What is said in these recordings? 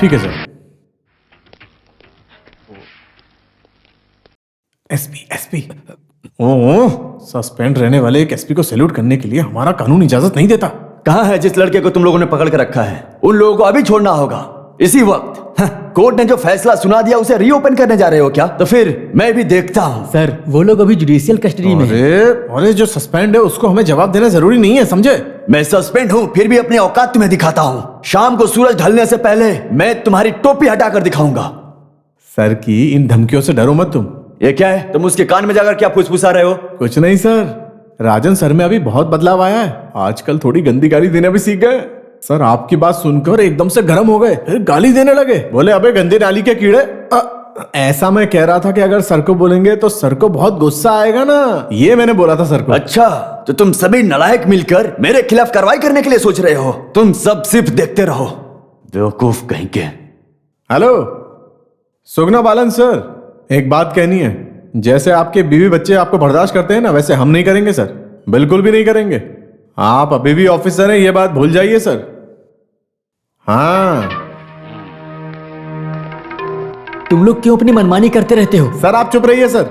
ठीक है sir. SP SP, ओह, suspend रहने वाले एक एसपी को सैल्यूट करने के लिए हमारा कानून इजाजत नहीं देता। कहाँ है जिस लड़के को तुम लोगों ने पकड़ के रखा है? उन लोगों को अभी छोड़ना होगा, इसी वक्त। कोर्ट ने जो फैसला सुना दिया उसे रीओपन करने जा रहे हो क्या? तो फिर मैं भी देखता हूँ। सर वो लोग अभी जुडिशियल कस्टडी में हैं। अरे जो सस्पेंड है उसको हमें जवाब देना जरूरी नहीं है, समझे? मैं सस्पेंड हूँ फिर भी अपनी औकात तुम्हें दिखाता हूँ। शाम को सूरज ढलने से पहले मैं तुम्हारी टोपी हटाकर दिखाऊंगा। सर की इन धमकियों से डरो मत तुम। ये क्या है? तुम उसके कान में जाकर क्या फुसफुसा रहे हो? कुछ नहीं सर, राजन सर में अभी बहुत बदलाव आया है। आजकल थोड़ी गंदी गाली देना भी सीख गए। सर आपकी बात सुनकर एकदम से गर्म हो गए, फिर गाली देने लगे। बोले अबे गंदे नाली के कीड़े। ऐसा मैं कह रहा था कि अगर सर को बोलेंगे तो सर को बहुत गुस्सा आएगा ना, ये मैंने बोला था सर को। अच्छा, तो तुम सभी नालायक मिलकर मेरे खिलाफ कार्रवाई करने के लिए सोच रहे हो? तुम सब सिर्फ देखते रहो, बेवकूफ कहीं के। हेलो सुगना बालन सर, एक बात कहनी है। जैसे आपके बीवी बच्चे आपको बर्दाश्त करते हैं ना, वैसे हम नहीं करेंगे सर, बिल्कुल भी नहीं करेंगे। आप अभी भी ऑफिसर हैं, ये बात भूल जाइए सर। हाँ तुम लोग क्यों अपनी मनमानी करते रहते हो? सर आप चुप रहिए सर,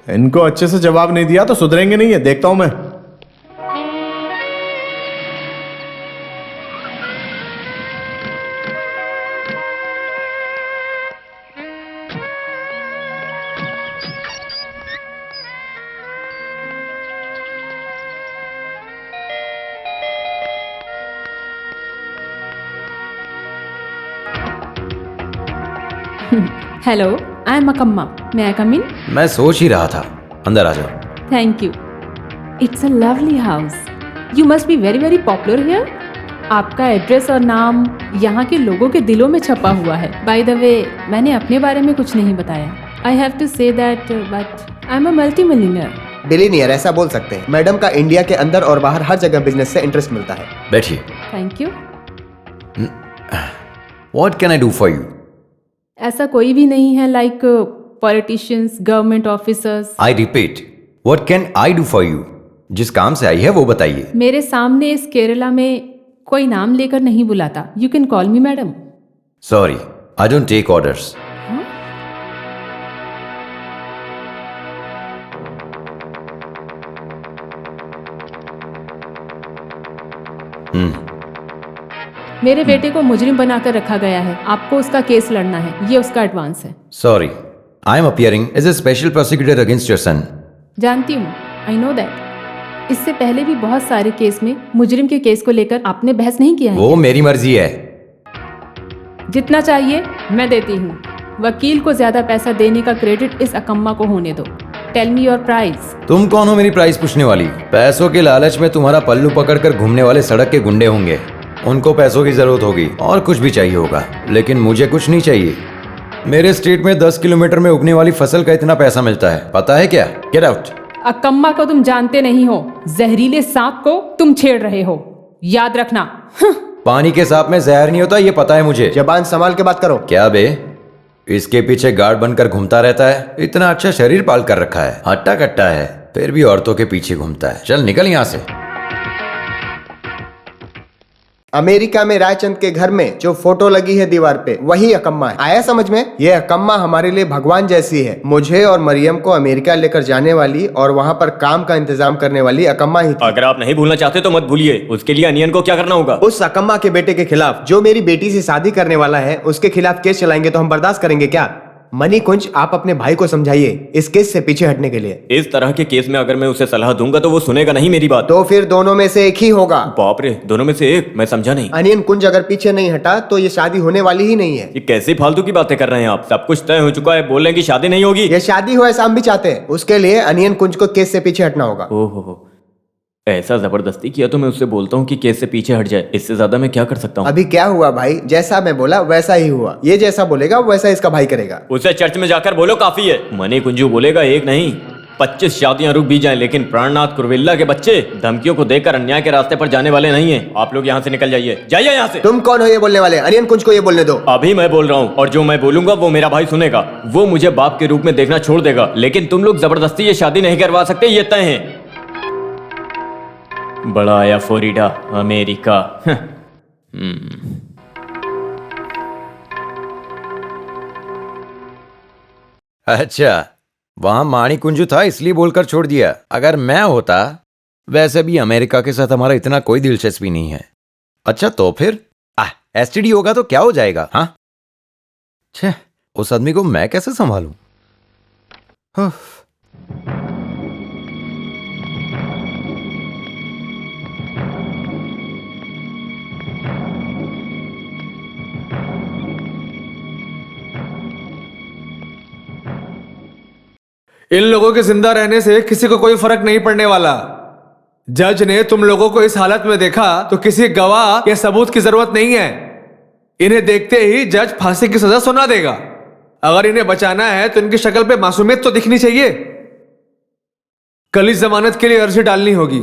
इनको अच्छे से जवाब नहीं दिया तो सुधरेंगे नहीं है, देखता हूं मैं। हेलो, आई एम अकम्मा, मे आई कम इन? मैं सोच ही रहा था, अंदर आ जाओ। Thank you. It's a lovely house. You must be very very popular here. आपका एड्रेस और नाम यहाँ के लोगों के दिलों में छपा हुआ है। बाय द वे, मैंने अपने बारे में कुछ नहीं बताया। I have to say that but I am a multi millionaire. Billionaire ऐसा बोल सकते हैं। मैडम का इंडिया के अंदर और बाहर हर जगह बिजनेस से इंटरेस्ट मिलता है। बैठिए। Thank you. What can I do for you? ऐसा कोई भी नहीं है like politicians, government officers. I repeat, what can I do for you? जिस काम से आई है वो बताइए। मेरे सामने इस केरला में कोई नाम लेकर नहीं बुलाता। You can call me madam. Sorry, I don't take orders. मेरे बेटे को मुजरिम बनाकर रखा गया है। आपको उसका केस लड़ना है, ये उसका एडवांस है। Sorry, I am appearing as a special prosecutor against your son. जानती हूँ, आई नो दैट। इससे पहले भी बहुत सारे केस में मुजरिम के केस को लेकर आपने बहस नहीं किया है। वो मेरी मर्जी है। जितना चाहिए मैं देती हूँ। वकील को ज्यादा पैसा देने का क्रेडिट इस अकम्मा को होने दो। Tell me your price. तुम कौन हो मेरी प्राइस पूछने वाली? पैसों के लालच में तुम्हारा पल्लू पकड़कर घूमने वाले सड़क के गुंडे होंगे। उनको पैसों की जरूरत होगी और कुछ भी चाहिए होगा, लेकिन मुझे कुछ नहीं चाहिए। मेरे स्टेट में 10 किलोमीटर में उगने वाली फसल का इतना पैसा मिलता है, पता है क्या? Get out. अकम्मा को तुम जानते नहीं हो। जहरीले सांप को तुम छेड़ रहे हो, याद रखना। पानी के सांप में जहर नहीं होता, ये पता है मुझे। जबान संभाल के बात करो। क्या बे, इसके पीछे गार्ड बनकर घूमता रहता है? इतना अच्छा शरीर पाल कर रखा है, हट्टा कट्टा है, फिर भी औरतों के पीछे घूमता है। चल निकल यहाँ से। अमेरिका में रायचंद के घर में जो फोटो लगी है दीवार पे, वही अकम्मा है। आया समझ में? ये अकम्मा हमारे लिए भगवान जैसी है। मुझे और मरियम को अमेरिका लेकर जाने वाली और वहाँ पर काम का इंतजाम करने वाली अकम्मा ही थी। अगर आप नहीं भूलना चाहते तो मत भूलिए। उसके लिए अनियन को क्या करना होगा? उस अकम्मा के बेटे के खिलाफ, जो मेरी बेटी से शादी करने वाला है, उसके खिलाफ केस चलाएंगे तो हम बर्दाश्त करेंगे क्या? मनी कुंज, आप अपने भाई को समझाइए इस केस से पीछे हटने के लिए। इस तरह के केस में अगर मैं उसे सलाह दूंगा तो वो सुनेगा नहीं मेरी बात। तो फिर दोनों में से एक ही होगा। बाप रे, दोनों में से एक? मैं समझा नहीं। अनियन कुंज अगर पीछे नहीं हटा तो ये शादी होने वाली ही नहीं है। ये कैसी फालतू की बातें कर रहे हैं आप? सब कुछ तय हो चुका है, बोल रहे हैं कि शादी नहीं होगी। ये शादी हो ऐसा हम भी चाहते हैं। उसके लिए अनियन कुंज को केस से पीछे हटना होगा। ओहो, ऐसा जबरदस्ती किया तो मैं उससे बोलता हूँ कि केस से पीछे हट जाए। इससे ज्यादा मैं क्या कर सकता हूँ? अभी क्या हुआ भाई? जैसा मैं बोला वैसा ही हुआ। ये जैसा बोलेगा वैसा इसका भाई करेगा। उसे चर्च में जाकर बोलो, काफी है। मनी कुंजू बोलेगा एक नहीं 25 शादियां रुक भी जाएं, लेकिन प्राणनाथ कुरविल्ला के बच्चे धमकियों को देकर अन्याय के रास्ते पर जाने वाले नहीं हैं। आप लोग यहाँ से निकल जाइए, जाइए यहाँ से। तुम कौन हो ये बोलने वाले? अनियन कुंज को ये बोलने दो। अभी मैं बोल रहा हूँ और जो मैं बोलूंगा वो मेरा भाई सुनेगा। वो मुझे बाप के रूप में देखना छोड़ देगा, लेकिन तुम लोग जबरदस्ती ये शादी नहीं करवा सकते, ये तय है। बड़ा आया फ्लोरिडा, अमेरिका। अच्छा, वहां माणी कुंजू था इसलिए बोलकर छोड़ दिया। अगर मैं होता, वैसे भी अमेरिका के साथ हमारा इतना कोई दिलचस्पी नहीं है। अच्छा तो फिर एसटीडी होगा तो क्या हो जाएगा? हाँ, छे, उस आदमी को मैं कैसे संभालूं? इन लोगों के जिंदा रहने से किसी को कोई फर्क नहीं पड़ने वाला। जज ने तुम लोगों को इस हालत में देखा तो किसी गवाह या सबूत की जरूरत नहीं है। इन्हें देखते ही जज फांसी की सजा सुना देगा। अगर इन्हें बचाना है तो इनकी शक्ल पे मासूमियत तो दिखनी चाहिए। कल ही जमानत के लिए अर्जी डालनी होगी।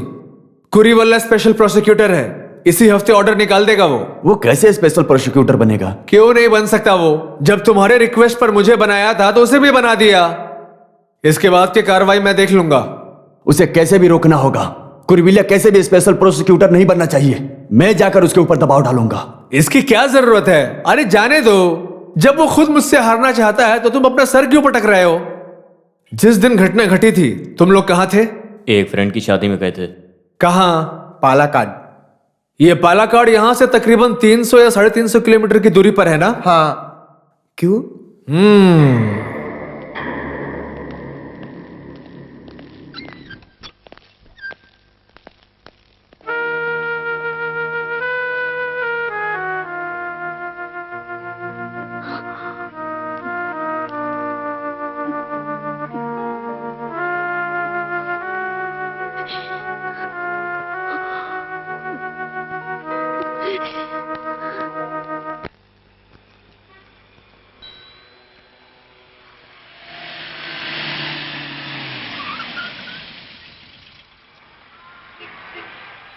कुरीवल्ला स्पेशल प्रोसिक्यूटर है, इसी हफ्ते ऑर्डर निकाल देगा वो कैसे स्पेशल प्रोसिक्यूटर बनेगा? क्यों नहीं बन सकता वो? जब तुम्हारे रिक्वेस्ट पर मुझे बनाया था तो उसे भी बना दिया। इसके बाद की कार्रवाई मैं देख लूंगा। उसे कैसे भी रोकना होगा। कुरीविल्ला कैसे भी स्पेशल प्रोसिक्यूटर नहीं बनना चाहिए। मैं जाकर उसके ऊपर दबाव डालूंगा। इसकी क्या जरूरत है? अरे जाने दो। जब वो खुद मुझसे हारना चाहता है तो तुम अपना सर क्यों पटक रहे हो? जिस दिन घटना घटी थी तुम लोग कहाँ थे? एक फ्रेंड की शादी में गए थे। कहाँ? पालाकाड। ये पालाकाड यहाँ से तकरीबन 300 या 350 किलोमीटर की दूरी पर है ना? हाँ। क्यों?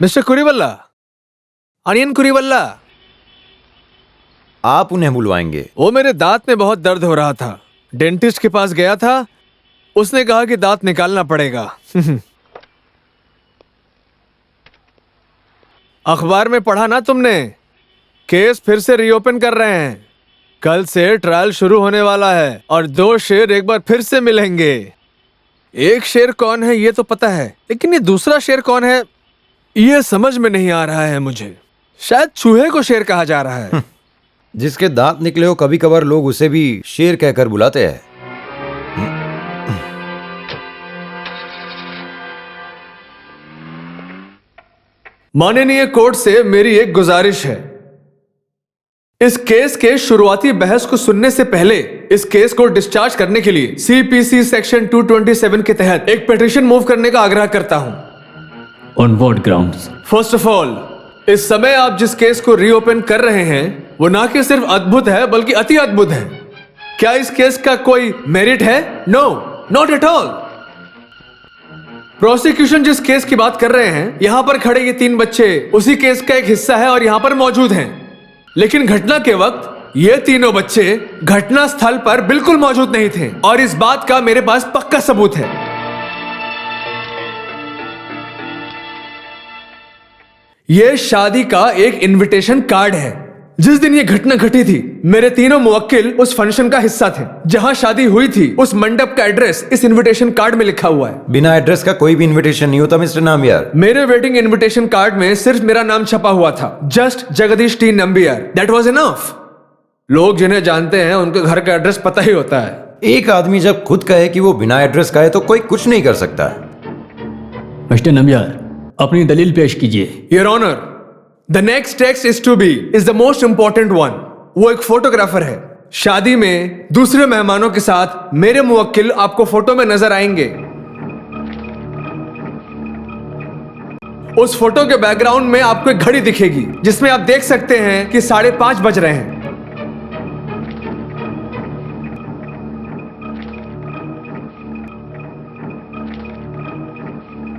Mister Kuriwalla, onion Kuriwalla. आप उन्हें बुलवाएंगे? वो मेरे दांत में बहुत दर्द हो रहा था। डेंटिस्ट के पास गया था, उसने कहा कि दांत निकालना पड़ेगा। अखबार में पढ़ा ना तुमने? केस फिर से रीओपन कर रहे हैं। कल से ट्रायल शुरू होने वाला है और 2 शेर एक बार फिर से मिलेंगे। एक शेर कौन है ये तो पता है, लेकिन ये दूसरा शेर कौन है ये समझ में नहीं आ रहा है मुझे। शायद चूहे को शेर कहा जा रहा है। जिसके दांत निकले हो कभी कभार लोग उसे भी शेर कहकर बुलाते हैं। माननीय कोर्ट से मेरी एक गुजारिश है। इस केस के शुरुआती बहस को सुनने से पहले इस केस को डिस्चार्ज करने के लिए सीपीसी सेक्शन 227 के तहत एक पिटीशन मूव करने का आग्रह करता हूं। On what grounds? First of all, इस समय आप जिस केस को रीओपन कर रहे हैं वो ना कि सिर्फ अद्भुत है बल्कि अति अद्भुत है। क्या इस केस का कोई मेरिट है? No, not at all. Prosecution जिस केस की बात कर रहे हैं, यहां पर खड़े ये 3 बच्चे उसी केस का एक हिस्सा है और यहां पर मौजूद हैं। लेकिन घटना के वक्त ये तीनों बच्चे घटना स्थल पर बिल्कुल मौजूद नहीं थे और इस बात का मेरे पास पक्का सबूत है। यह शादी का एक इनविटेशन कार्ड है। जिस दिन ये घटना घटी थी मेरे तीनों मुवक्किल उस फंक्शन का हिस्सा थे जहां शादी हुई थी। उस मंडप का एड्रेस इस इनविटेशन कार्ड में लिखा हुआ है। बिना एड्रेस का कोई भी इनविटेशन नहीं होता मिस्टर नाम्बियार। मेरे वेडिंग इनविटेशन कार्ड में सिर्फ मेरा नाम छपा हुआ था, just Jagdish T Nambiar. That was enough. लोग जिन्हें जानते हैं उनके घर का एड्रेस पता ही होता है। एक आदमी जब खुद कहे कि वो बिना एड्रेस का है तो कोई कुछ नहीं कर सकता। मिस्टर नम्बियार, अपनी दलील पेश कीजिए। Your honour, the next text is to be is the most important one. वो एक फोटोग्राफर है। शादी में दूसरे मेहमानों के साथ मेरे मुवक्किल आपको फोटो में नजर आएंगे। उस फोटो के बैकग्राउंड में आपको एक घड़ी दिखेगी जिसमें आप देख सकते हैं कि 5:30 बज रहे हैं।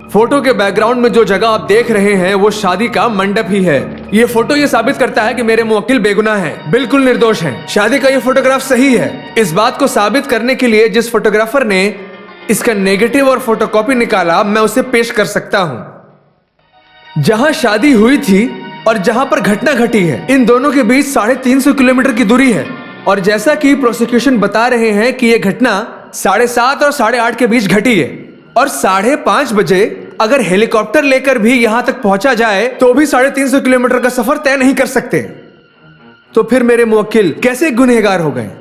फोटो के बैकग्राउंड में जो जगह आप देख रहे हैं वो शादी का मंडप ही है। ये फोटो ये साबित करता है कि मेरे मुवक्किल बेगुनाह हैं, बिल्कुल निर्दोष हैं। शादी का ये फोटोग्राफ सही है। इस बात को साबित करने के लिए जिस फोटोग्राफर ने इसका नेगेटिव और फोटोकॉपी निकाला मैं उसे पेश कर सकता हूं। जहां शादी हुई थी और जहां पर घटना घटी है, इन दोनों के बीच 350 किलोमीटर की दूरी है। और जैसा कि प्रोसिक्यूशन बता रहे हैं कि यह घटना 7:30 और 8:30 के बीच घटी है, और 5:30 बजे अगर हेलीकॉप्टर लेकर भी यहां तक पहुंचा जाए तो भी 350 किलोमीटर का सफर तय नहीं कर सकते। तो फिर मेरे मुवक्किल कैसे गुनहगार हो गए?